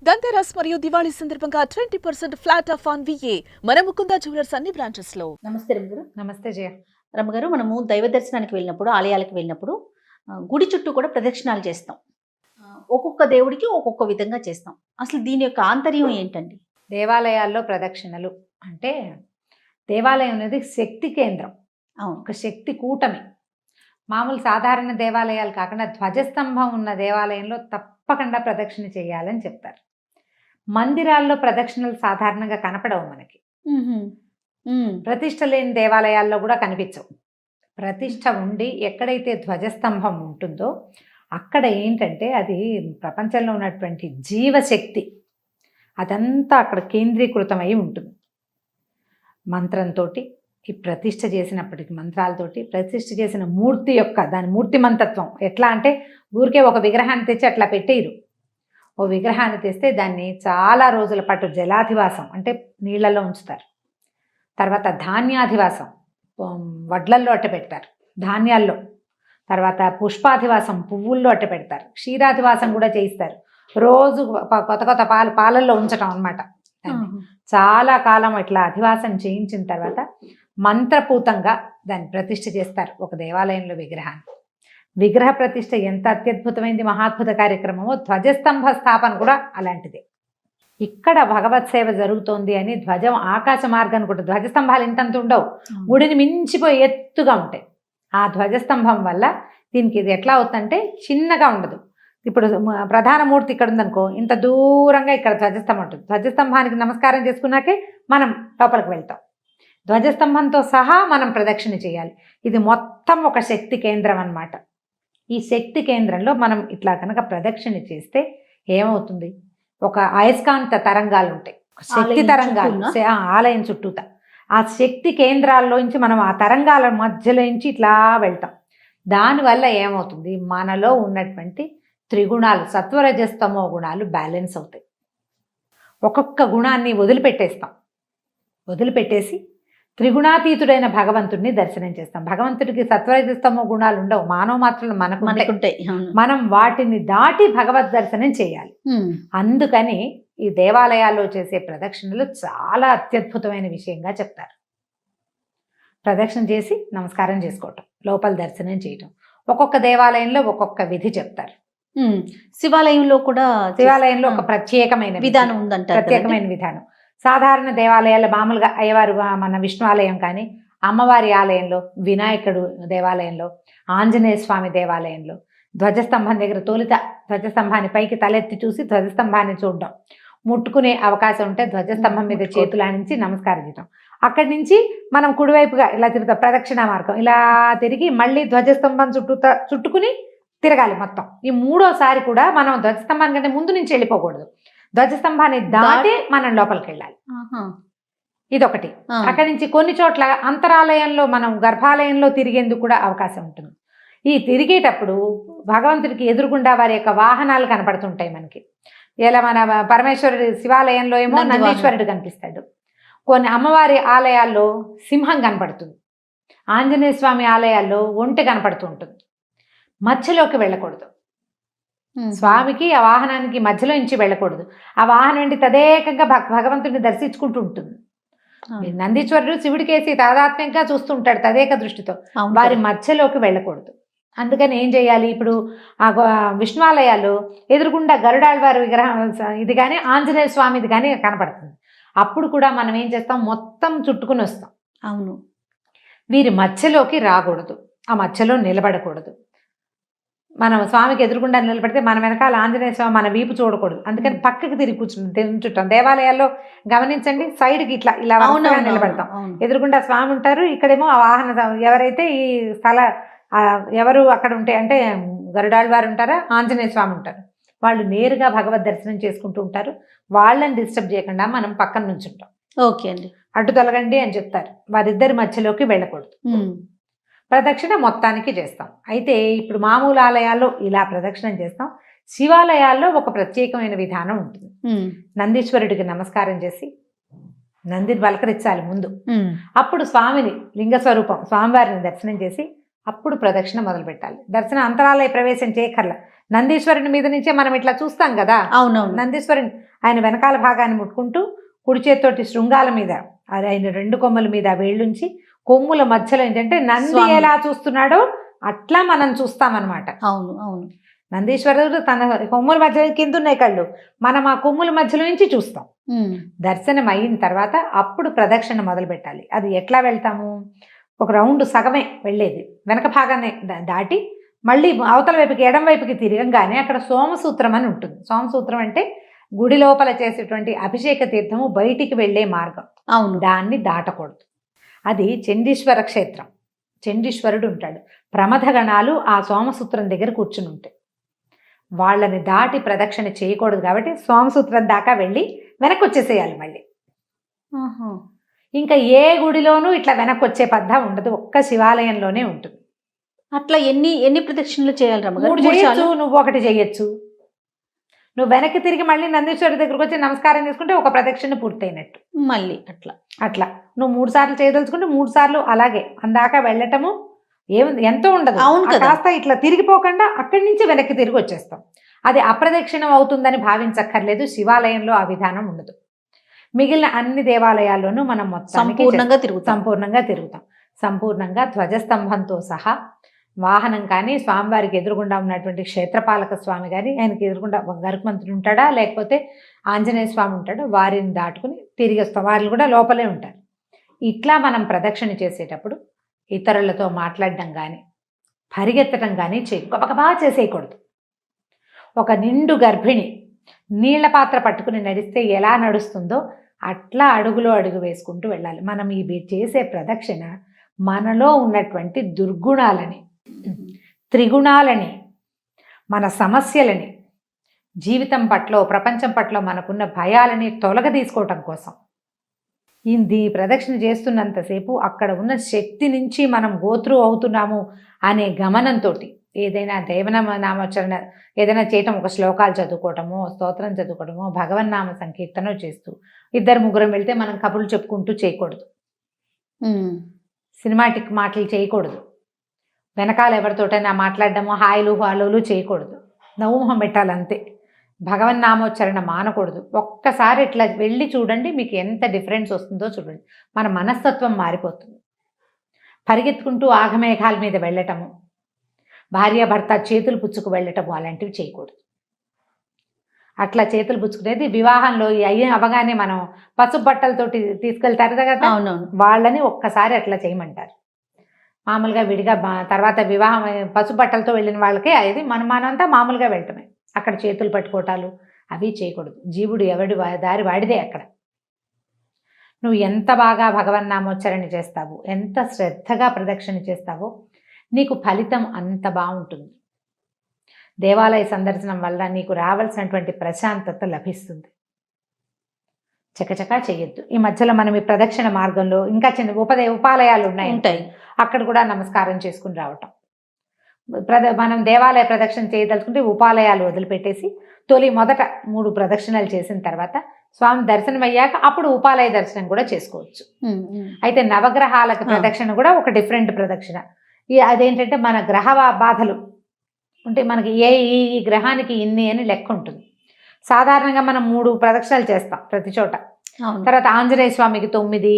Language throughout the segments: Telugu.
దంతెరస్ మరియు దివాళీ సందర్భంగా 20% ఫ్లాట్ ఆఫ్ ఆన్ విఏ మన ముకుంద జ్యువెలర్స్ అన్ని బ్రాంచెస్ లో. నమస్తే రమ్మగారు. నమస్తే జయ. రమ్మగారు, మనము దైవ దర్శనానికి వెళ్ళినప్పుడు, ఆలయాలకు వెళ్ళినప్పుడు గుడి చుట్టూ కూడా ప్రదక్షిణాలు చేస్తాం. ఒక్కొక్క దేవుడికి ఒక్కొక్క విధంగా చేస్తాం. అసలు దీని యొక్క ఆంతర్యం ఏంటండి? దేవాలయాల్లో ప్రదక్షిణలు అంటే దేవాలయం అనేది శక్తి కేంద్రం, ఒక శక్తి కూటమి. మామూలు సాధారణ దేవాలయాలు కాకుండా ధ్వజస్తంభం ఉన్న దేవాలయంలో తప్పకుండా ప్రదక్షిణ చేయాలని చెప్తారు. మందిరాల్లో ప్రదక్షిణలు సాధారణంగా కనపడవు మనకి. ప్రతిష్ఠ లేని దేవాలయాల్లో కూడా కనిపించవు. ప్రతిష్ఠ ఉండి ఎక్కడైతే ధ్వజస్తంభం ఉంటుందో అక్కడ ఏంటంటే అది ప్రపంచంలో ఉన్నటువంటి జీవశక్తి అదంతా అక్కడ కేంద్రీకృతమై ఉంటుంది. మంత్రంతో ఈ ప్రతిష్ఠ చేసినప్పటికీ మంత్రాలతోటి ప్రతిష్ఠ చేసిన మూర్తి యొక్క దాని మూర్తిమంతత్వం ఎట్లా అంటే ఊరికే ఒక విగ్రహాన్ని తెచ్చి అట్లా పెట్టేయరు. ఓ విగ్రహాన్ని తెస్తే దాన్ని చాలా రోజుల పాటు జలాధివాసం అంటే నీళ్లలో ఉంచుతారు. తర్వాత ధాన్యాధివాసం వడ్లల్లో అట్ట పెడతారు, ధాన్యాల్లో. తర్వాత పుష్పాధివాసం పువ్వుల్లో అట్ట పెడతారు. క్షీరాధివాసం కూడా చేయిస్తారు. రోజు కొత్త కొత్త పాలల్లో ఉంచటం అనమాట. చాలా కాలం ఇట్లా అధివాసం చేయించిన తర్వాత మంత్రపూతంగా దాన్ని ప్రతిష్ఠ చేస్తారు ఒక దేవాలయంలో విగ్రహాన్ని. విగ్రహ ప్రతిష్ఠ ఎంత అత్యద్భుతమైంది, మహాద్భుత కార్యక్రమమో ధ్వజస్తంభ స్థాపన కూడా అలాంటిదే. ఇక్కడ భగవత్ సేవ జరుగుతోంది అని ధ్వజం ఆకాశ మార్గాన్ని కూడా, ధ్వజస్తంభాలు ఇంతంత ఉండవు, గుడిని మించిపోయి ఎత్తుగా ఉంటాయి. ఆ ధ్వజస్తంభం వల్ల దీనికి ఇది ఎట్లా అవుతుందంటే చిన్నగా ఉండదు. ఇప్పుడు ప్రధాన మూర్తి ఇక్కడ ఉందనుకో, ఇంత దూరంగా ఇక్కడ ధ్వజస్తంభం ఉంటుంది. ధ్వజస్తంభానికి నమస్కారం చేసుకున్నాకే మనం లోపలికి వెళ్తాం. ధ్వజస్తంభంతో సహా మనం ప్రదక్షిణ చేయాలి. ఇది మొత్తం ఒక శక్తి కేంద్రం అన్నమాట. ఈ శక్తి కేంద్రంలో మనం ఇట్లా కనుక ప్రదక్షిణ చేస్తే ఏమవుతుంది, ఒక అయస్కాంత తరంగాలు ఉంటాయి, శక్తి తరంగాలు ఆలయం చుట్టూత. ఆ శక్తి కేంద్రాల్లోంచి మనం ఆ తరంగాల మధ్యలోంచి ఇట్లా వెళ్తాం. దానివల్ల ఏమవుతుంది, మనలో ఉన్నటువంటి త్రిగుణాలు సత్వరజస్తమో గుణాలు బ్యాలెన్స్ అవుతాయి. ఒక్కొక్క గుణాన్ని వదిలిపెట్టేసి త్రిగుణాతీతుడైన భగవంతుడిని దర్శనం చేస్తాం. భగవంతుడికి సత్వరజస్తమో గుణాలు ఉండవు, మానవ మాత్రలు మనకు ఉంటాయి. మనం వాటిని దాటి భగవద్ దర్శనం చేయాలి. అందుకని ఈ దేవాలయాల్లో చేసే ప్రదక్షిణలు చాలా అత్యద్భుతమైన విషయంగా చెప్తారు. ప్రదక్షిణ చేసి నమస్కారం చేసుకోవటం, లోపల దర్శనం చేయటం. ఒక్కొక్క దేవాలయంలో ఒక్కొక్క విధి చెప్తారు. శివాలయంలో ఒక ప్రత్యేకమైన విధానం ఉందంటారు. ప్రత్యేకమైన విధానం. సాధారణ దేవాలయాల్లో మామూలుగా అయ్యవారు మన విష్ణు ఆలయం కానీ, అమ్మవారి ఆలయంలో, వినాయకుడు దేవాలయంలో, ఆంజనేయ స్వామి దేవాలయంలో ధ్వజస్తంభం దగ్గర తొలుత ధ్వజస్తంభాన్ని పైకి తలెత్తి చూసి ధ్వజస్తంభాన్ని చూడడం, ముట్టుకునే అవకాశం ఉంటే ధ్వజస్తంభం మీద చేతులానించి నమస్కారం చేయడం. అక్కడి నుంచి మనం కుడివైపుగా ఇలా తిరుగుతాం, ప్రదక్షిణ మార్గం ఇలా తిరిగి మళ్ళీ ధ్వజస్తంభం చుట్టుకుని తిరగాలి మొత్తం. ఈ మూడోసారి కూడా మనం ధ్వజస్తంభాన్ని కంటే ముందు నుంచి వెళ్ళిపోకూడదు, ధ్వజస్తంభాన్ని దాటి మనం లోపలికి వెళ్ళాలి. ఇదొకటి. అక్కడి నుంచి కొన్ని చోట్ల అంతరాలయంలో మనం గర్భాలయంలో తిరిగేందుకు కూడా అవకాశం ఉంటుంది. ఈ తిరిగేటప్పుడు భగవంతుడికి ఎదురుగుండా వారి యొక్క వాహనాలు కనపడుతుంటాయి మనకి. ఇలా మన పరమేశ్వరుడి శివాలయంలో ఏమో నందీశ్వరుడు కనిపిస్తాడు, కొన్ని అమ్మవారి ఆలయాల్లో సింహం కనపడుతుంది, ఆంజనేయ స్వామి ఆలయాల్లో ఒంటె కనపడుతూ ఉంటుంది. మధ్యలోకి వెళ్ళకూడదు, స్వామికి ఆ వాహనానికి మధ్యలో నుంచి వెళ్ళకూడదు. ఆ వాహనం ఏంటి తదేకంగా భగవంతుడిని దర్శించుకుంటూ ఉంటుంది. నందీశ్వరుడు శివుడికేసి తాదాత్మ్యంగా చూస్తుంటాడు తదేక దృష్టితో, వారి మధ్యలోకి వెళ్ళకూడదు. అందుకని ఏం చేయాలి, ఇప్పుడు ఆ విష్ణువాలయాలు ఎదురుగుండా గరుడాళ్వారి విగ్రహం ఇది కానీ ఆంజనేయ స్వామిది కానీ కనపడుతుంది. అప్పుడు కూడా మనం ఏం చేస్తాం, మొత్తం చుట్టుకుని వస్తాం. అవును, వీరి మధ్యలోకి రాకూడదు, ఆ మధ్యలో నిలబడకూడదు. మనం స్వామికి ఎదురుగుండా నిలబడితే మన వెనకాల ఆంజనేయ స్వామి మన వీపు చూడకూడదు. అందుకని పక్కకి తిరిగి కూర్చుంటాం. దేవాలయాల్లో గమనించండి, సైడ్కి ఇట్లా ఇలా నిలబడతాం. ఎదురుగుండా స్వామి ఉంటారు, ఇక్కడేమో ఆ వాహన ఎవరైతే ఈ ఎవరు అక్కడ ఉంటే అంటే గరుడాళ్వారు ఉంటారా, ఆంజనేయ స్వామి ఉంటారు, వాళ్ళు నేరుగా భగవద్ దర్శనం చేసుకుంటూ ఉంటారు. వాళ్ళని డిస్టర్బ్ చేయకుండా మనం పక్కన నుంచి ఉంటాం. ఓకే అండి, అడ్డు తొలగండి అని చెప్తారు. వారిద్దరి మధ్యలోకి వెళ్ళకూడదు. ప్రదక్షిణ మొత్తానికి చేస్తాం. అయితే ఇప్పుడు మామూలు ఆలయాల్లో ఇలా ప్రదక్షిణం చేస్తాం. శివాలయాల్లో ఒక ప్రత్యేకమైన విధానం ఉంటుంది. నందీశ్వరుడికి నమస్కారం చేసి నందిని పలకరించాలి ముందు. అప్పుడు స్వామిని లింగ స్వరూపం స్వామివారిని దర్శనం చేసి అప్పుడు ప్రదక్షిణ మొదలు పెట్టాలి. దర్శన అంతరాలయ ప్రవేశం చేయకర్లా. నందీశ్వరుని మీద నుంచే మనం ఇట్లా చూస్తాం కదా, అవునవును. నందీశ్వరుని ఆయన వెనకాల భాగాన్ని ముట్టుకుంటూ కుడి చేతితోటి శృంగాల మీద ఆయన 2 కొమ్మల మీద వేళ్ళుంచి కొమ్ముల మధ్యలో ఏంటంటే నంది స్వామి. ఎలా చూస్తున్నాడో అట్లా మనం చూస్తామన్నమాట. అవును అవును. నందీశ్వరుడు తన కొమ్ముల మధ్య కింద ఉన్నాయి కళ్ళు, మనం ఆ కొమ్ముల మధ్యలో నుంచి చూస్తాం. దర్శనం అయిన తర్వాత అప్పుడు ప్రదక్షిణ మొదలు పెట్టాలి. అది ఎట్లా వెళ్తాము, ఒక రౌండ్ సగమే వెళ్ళేది, వెనక భాగాన్ని దాటి మళ్ళీ అవతల వైపుకి ఎడం వైపుకి తిరగంగానే అక్కడ సోమసూత్రం అని ఉంటుంది. సోమసూత్రం అంటే గుడి లోపల చేసేటువంటి అభిషేక తీర్థము బయటికి వెళ్ళే మార్గం. అవును. దాన్ని దాటకూడదు. అది చండీశ్వర క్షేత్రం. చండీశ్వరుడు ఉంటాడు. ప్రమథగణాలు ఆ సోమసూత్రం దగ్గర కూర్చుని ఉంటాయి. వాళ్ళని దాటి ప్రదక్షిణ చేయకూడదు కాబట్టి సోమసూత్రం దాకా వెళ్ళి వెనక్కి వచ్చేసేయాలి మళ్ళీ. ఇంకా ఏ గుడిలోనూ ఇట్లా వెనక్కి వచ్చే పద్ధతి ఉండదు, ఒక్క శివాలయంలోనే ఉంటుంది. అట్లా ఎన్ని ప్రదక్షిణలు చేయాలి రమ్మగారు? 3 చేయొచ్చు, నువ్వు 1 చేయొచ్చు. నువ్వు వెనక్కి తిరిగి మళ్ళీ నందీశ్వరుడి దగ్గరకు వచ్చి నమస్కారం చేసుకుంటే ఒక ప్రదక్షిణ పూర్తయినట్టు. మళ్ళీ అట్లా నువ్వు 3 సార్లు చేయదలుచుకుంటే 3 సార్లు అలాగే అందాక వెళ్ళటము ఏముంది, ఎంతో ఉండదు. అవును కదా. కాస్త ఇట్లా తిరిగిపోకుండా అక్కడి నుంచి వెనక్కి తిరిగి వచ్చేస్తాం. అది అప్రదక్షిణం అవుతుందని భావించక్కర్లేదు. శివాలయంలో ఆ విధానం ఉండదు. మిగిలిన అన్ని దేవాలయాల్లోనూ మనం సంపూర్ణంగా తిరుగుతాం. సంపూర్ణంగా ధ్వజస్తంభంతో సహా వాహనం కానీ, స్వామివారికి ఎదురుగుండా ఉన్నటువంటి క్షేత్రపాలక స్వామి కానీ, ఆయనకి ఎదురుగుండా గరుత్మంతుడు ఉంటాడా లేకపోతే ఆంజనేయ స్వామి ఉంటాడా, వారిని దాటుకుని తిరిగి వస్తాం. వాళ్ళు కూడా లోపలే ఉంటారు. ఇట్లా మనం ప్రదక్షిణ చేసేటప్పుడు ఇతరులతో మాట్లాడడం కానీ పరిగెత్తడం కానీ గబగబా చేసేయకూడదు. ఒక నిండు గర్భిణి నీళ్ల పాత్ర పట్టుకుని నడిస్తే ఎలా నడుస్తుందో అట్లా అడుగులో అడుగు వేసుకుంటూ వెళ్ళాలి. మనం ఇవి చేసే ప్రదక్షిణ మనలో ఉన్నటువంటి దుర్గుణాలని, త్రిగుణాలని, మన సమస్యలని, జీవితం పట్ల ప్రపంచం పట్ల మనకున్న భయాలని తొలగదీసుకోవటం కోసం. ఈ ప్రదక్షిణ చేస్తున్నంతసేపు అక్కడ ఉన్న శక్తి నుంచి మనం గోత్రు అవుతున్నాము అనే గమనంతో ఏదైనా నామోచ్చరణ ఏదైనా చేయటం, ఒక శ్లోకాలు చదువుకోవటమో, స్తోత్రం చదువుకోవటమో, భగవన్నామ సంకీర్తనో చేస్తూ 2-3 వెళ్తే మనం కబుర్లు చెప్పుకుంటూ చేయకూడదు. సినిమాటిక్ మాటలు చేయకూడదు. వెనకాల ఎవరితోటైనా మాట్లాడడము, హాయిలు హాలోలు చేయకూడదు. నవ్వుమొహం పెట్టాలంతే. భగవన్నామోచ్చరణ మానకూడదు. ఒక్కసారి ఇట్లా వెళ్ళి చూడండి, మీకు ఎంత డిఫరెన్స్ వస్తుందో చూడండి. మన మనస్తత్వం మారిపోతుంది. పరిగెత్తుకుంటూ ఆఘమేఘాల మీద వెళ్ళటము, భార్యాభర్త చేతులు పుచ్చుకు వెళ్ళటము అలాంటివి చేయకూడదు. అట్లా చేతులు పుచ్చుకునేది వివాహంలో అవగానే మనం పసుపు బట్టలతోటి తీసుకెళ్తారు కదా, వాళ్ళని ఒక్కసారి అట్లా చేయమంటారు. మామూలుగా విడిగా తర్వాత వివాహం పసుపు బట్టలతో వెళ్ళిన వాళ్ళకే అది మనంతా మామూలుగా వెళ్ళటమే. అక్కడ చేతులు పట్టుకోవటాలు అవి చేయకూడదు. జీవుడు ఎవడి దారి వాడిదే. అక్కడ నువ్వు ఎంత బాగా భగవన్నామోచ్చరణ చేస్తావో, ఎంత శ్రద్ధగా ప్రదక్షిణ చేస్తావో నీకు ఫలితం అంత బాగుంటుంది. దేవాలయ సందర్శనం వల్ల నీకు రావాల్సినటువంటి ప్రశాంతత లభిస్తుంది. చకచకా చేయొద్దు. ఈ మధ్యలో మనం ఈ ప్రదక్షిణ మార్గంలో ఇంకా చిన్న ఉపాలయాలు ఉంటాయి, అక్కడ కూడా నమస్కారం చేసుకుని రావటం. మనం దేవాలయ ప్రదక్షిణ చేయదలుచుకుంటే ఉపాలయాలు వదిలిపెట్టేసి మొదట 3 ప్రదక్షిణలు చేసిన తర్వాత స్వామి దర్శనం అయ్యాక అప్పుడు ఉపాలయ దర్శనం కూడా చేసుకోవచ్చు. అయితే నవగ్రహాలకు ప్రదక్షిణ కూడా ఒక డిఫరెంట్ ప్రదక్షిణ. అదేంటంటే మన గ్రహ బాధలు అంటే మనకి ఈ గ్రహానికి ఇన్ని అని లెక్క ఉంటుంది. సాధారణంగా మనం 3 ప్రదక్షిణలు చేస్తాం ప్రతి చోట. తర్వాత ఆంజనేయ స్వామికి 9,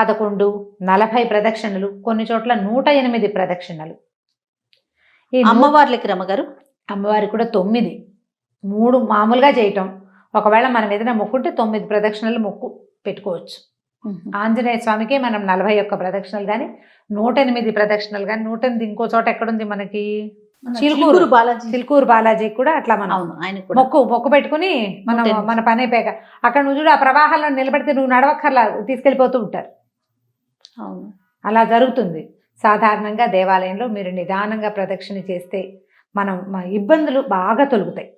11, 40 ప్రదక్షిణలు, కొన్ని చోట్ల 108 ప్రదక్షిణలు. ఈ అమ్మవార్లకి రమ్మగారు అమ్మవారికి కూడా 9, 3 మామూలుగా చేయటం. ఒకవేళ మనం ఏదైనా మొక్కుంటే 9 ప్రదక్షిణలు మొక్కు పెట్టుకోవచ్చు. ఆంజనేయ స్వామికి మనం 41 ప్రదక్షిణలు కానీ, 108 ప్రదక్షిణలు కానీ. 108 ఇంకో చోట ఎక్కడుంది మనకి, చిలుకూరు బాలాజీకి కూడా అట్లా మనం మొక్కు పెట్టుకుని మన పని అయిపోయాక అక్కడ నువ్వు చూడు, ఆ ప్రవాహంలో నిలబడితే నువ్వు నడవక్కర్లా, తీసుకెళ్ళిపోతూ ఉంటారు. అలా జరుగుతుంది. సాధారణంగా దేవాలయంలో మీరు నిదానంగా ప్రదక్షిణ చేస్తే ఇబ్బందులు బాగా తొలుగుతాయి.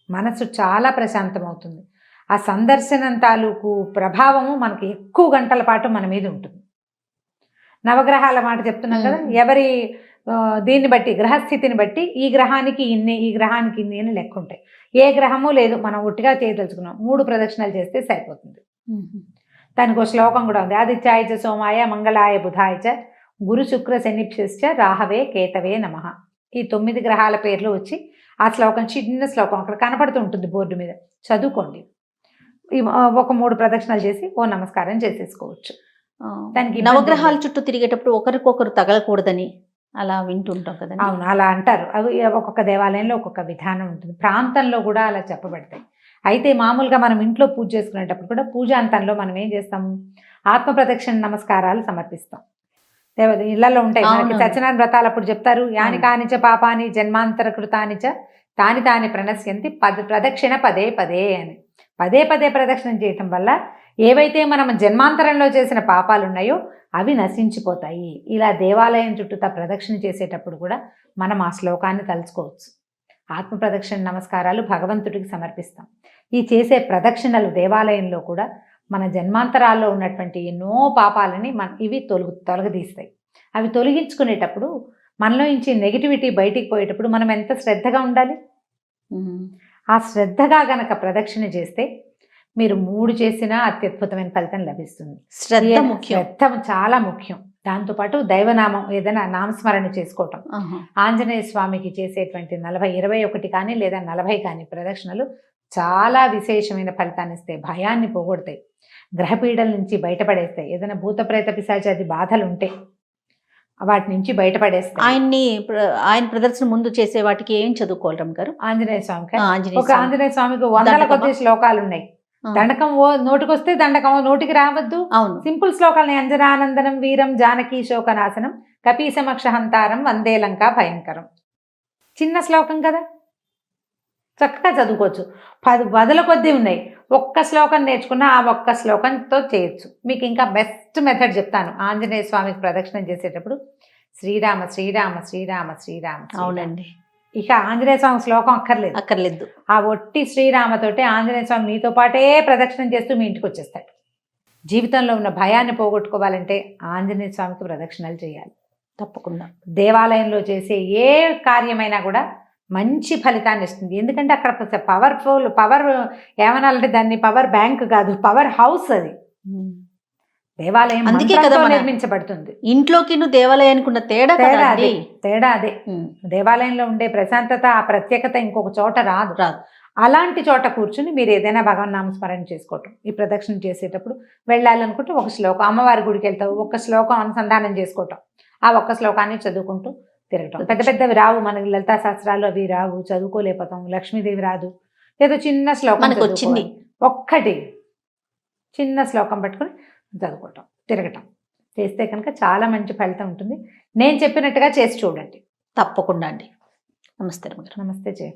మనసు చాలా ప్రశాంతం అవుతుంది. ఆ సందర్శనం తాలూకు ప్రభావము మనకి ఎక్కువ గంటల పాటు మన మీద ఉంటుంది. నవగ్రహాల మాట చెప్తున్నాం కదా, ఎవరి దీన్ని బట్టి, గ్రహస్థితిని బట్టి ఈ గ్రహానికి ఇన్ని, ఈ గ్రహానికి ఇన్ని అని లెక్క ఉంటాయి. ఏ గ్రహము లేదు, మనం ఒట్టిగా చేయదలుచుకున్నాం 3 ప్రదక్షిణలు చేస్తే సరిపోతుంది. దానికి ఒక శ్లోకం కూడా ఉంది, ఆదిత్యాయ చ సోమాయ మంగళాయ బుధాయ చ గురు శుక్ర శనిభ్యశ్చ రాహవే కేతవే నమః. ఈ 9 గ్రహాల పేర్లు వచ్చి ఆ శ్లోకం, చిన్న శ్లోకం అక్కడ కనపడుతూ ఉంటుంది బోర్డు మీద, చదువుకోండి. ఒక 3 ప్రదక్షిణలు చేసి ఓ నమస్కారం చేసేసుకోవచ్చు. దానికి ఇబ్బంది నవగ్రహాల చుట్టూ తిరిగేటప్పుడు ఒకరికొకరు తగలకూడదని అలా వింటుంటాం కదండి. అవును, అలా అంటారు. అవి ఒక్కొక్క దేవాలయంలో ఒక్కొక్క విధానం ఉంటుంది, ప్రాంతంలో కూడా అలా చెప్పబడతాయి. అయితే మామూలుగా మనం ఇంట్లో పూజ చేసుకునేటప్పుడు కూడా పూజాంతంలో మనం ఏం చేస్తాము, ఆత్మ ప్రదక్షిణ నమస్కారాలు సమర్పిస్తాం. ఇళ్లలో ఉంటాయి మనకి. అవును. సత్యనారాయణ వ్రతాలప్పుడు చెప్తారు, యాని కానిచ పాపాని జన్మాంతర కృతానిచ తాని తాని ప్రణశ్యంతి ప్రదక్షిణ పదే పదే అని. పదే పదే ప్రదక్షిణం చేయటం వల్ల ఏవైతే మనం జన్మాంతరంలో చేసిన పాపాలు ఉన్నాయో అవి నశించిపోతాయి. ఇలా దేవాలయం చుట్టూతా ప్రదక్షిణ చేసేటప్పుడు కూడా మనం ఆ శ్లోకాన్ని తలుచుకోవచ్చు. ఆత్మ ప్రదక్షిణ నమస్కారాలు భగవంతుడికి సమర్పిస్తాం. ఈ చేసే ప్రదక్షిణలు దేవాలయంలో కూడా మన జన్మాంతరాల్లో ఉన్నటువంటి ఎన్నో పాపాలని ఇవి తొలగదీస్తాయి. అవి తొలగించుకునేటప్పుడు మనలో నుంచి నెగిటివిటీ బయటికి పోయేటప్పుడు మనం ఎంత శ్రద్ధగా ఉండాలి. ఆ శ్రద్ధగా గనక ప్రదక్షిణ చేస్తే మీరు 3 చేసినా అత్యద్భుతమైన ఫలితం లభిస్తుంది. శ్రద్ధ ముఖ్యం. శ్రద్ధ చాలా ముఖ్యం. దాంతోపాటు దైవనామం ఏదైనా నామస్మరణ చేసుకోవటం. ఆంజనేయ స్వామికి చేసేటువంటి 21 కానీ లేదా 40 కానీ ప్రదక్షిణలు చాలా విశేషమైన ఫలితాన్ని ఇస్తాయి. భయాన్ని పోగొడతాయి, గ్రహపీడల నుంచి బయటపడేస్తాయి. ఏదైనా భూత ప్రేత పిశాచాది బాధలు ఉంటే వాటి నుంచి బయటపడేస్తాయి. ఆయన ప్రదర్శన ముందు చేసే వాటికి ఏం చదువుకోవాలి రమ్మగారు? ఆంజనేయ స్వామికి ఆంజనేయ ఒక ఆంజనేయ స్వామికి 100 కొద్ది శ్లోకాలు ఉన్నాయి. దండకం నోటికి వస్తే దండకం నోటికి రావద్దు. అవును, సింపుల్ శ్లోకాలని అంజనానందనం వీరం జానకీ శోకనాశనం కపీసమక్షహంతారం వందే లంకా భయంకరం. చిన్న శ్లోకం కదా, చక్కగా చదువుకోవచ్చు. 10 కొద్దీ ఉన్నాయి. ఒక్క శ్లోకం నేర్చుకున్న ఆ ఒక్క శ్లోకంతో చేయొచ్చు. మీకు ఇంకా బెస్ట్ మెథడ్ చెప్తాను. ఆంజనేయ స్వామికి ప్రదక్షిణం చేసేటప్పుడు శ్రీరామ శ్రీరామ శ్రీరామ శ్రీరామ. అవునండి, ఇక ఆంజనేయ స్వామి శ్లోకం అక్కర్లేదు. ఆ ఒట్టి శ్రీరామతోటే ఆంజనేయ స్వామి మీతో పాటే ప్రదక్షిణం చేస్తూ మీ ఇంటికి వచ్చేస్తాడు. జీవితంలో ఉన్న భయాన్ని పోగొట్టుకోవాలంటే ఆంజనేయ స్వామికి ప్రదక్షిణలు చేయాలి తప్పకుండా. దేవాలయంలో చేసే ఏ కార్యమైనా కూడా మంచి ఫలితాన్ని ఇస్తుంది. ఎందుకంటే అక్కడ పవర్ ఏమనాలంటే దాన్ని పవర్ బ్యాంక్ కాదు, పవర్ హౌస్ అది. దేవాలయం అందుకే కదా నిర్మించబడుతుంది. ఇంట్లోకి దేవాలయానికి ఉన్న తేడా అదే. దేవాలయంలో ఉండే ప్రశాంతత, ఆ ప్రత్యేకత ఇంకొక చోట రాదు. అలాంటి చోట కూర్చుని మీరు ఏదైనా భగవన్ నామస్మరణ చేసుకోవటం. ఈ ప్రదక్షిణ చేసేటప్పుడు వెళ్ళాలనుకుంటే ఒక శ్లోకం, అమ్మవారి గుడికి వెళ్తావు, ఒక శ్లోకం అనుసంధానం చేసుకోవటం. ఆ ఒక్క శ్లోకాన్ని చదువుకుంటూ తిరగటం. పెద్ద పెద్దవి రావు మనకి, లలితా శాస్త్రాలు అవి రావు, చదువుకోలేకపోతాం. లక్ష్మీదేవి రాదు. ఏదో చిన్న శ్లోకం వచ్చింది, ఒక్కటి చిన్న శ్లోకం పట్టుకుని చదువుకోవటం, తిరగటం చేస్తే కనుక చాలా మంచి ఫలితం ఉంటుంది. నేను చెప్పినట్టుగా చేసి చూడండి. తప్పకుండా అండి. నమస్తే. నమస్తే జయ.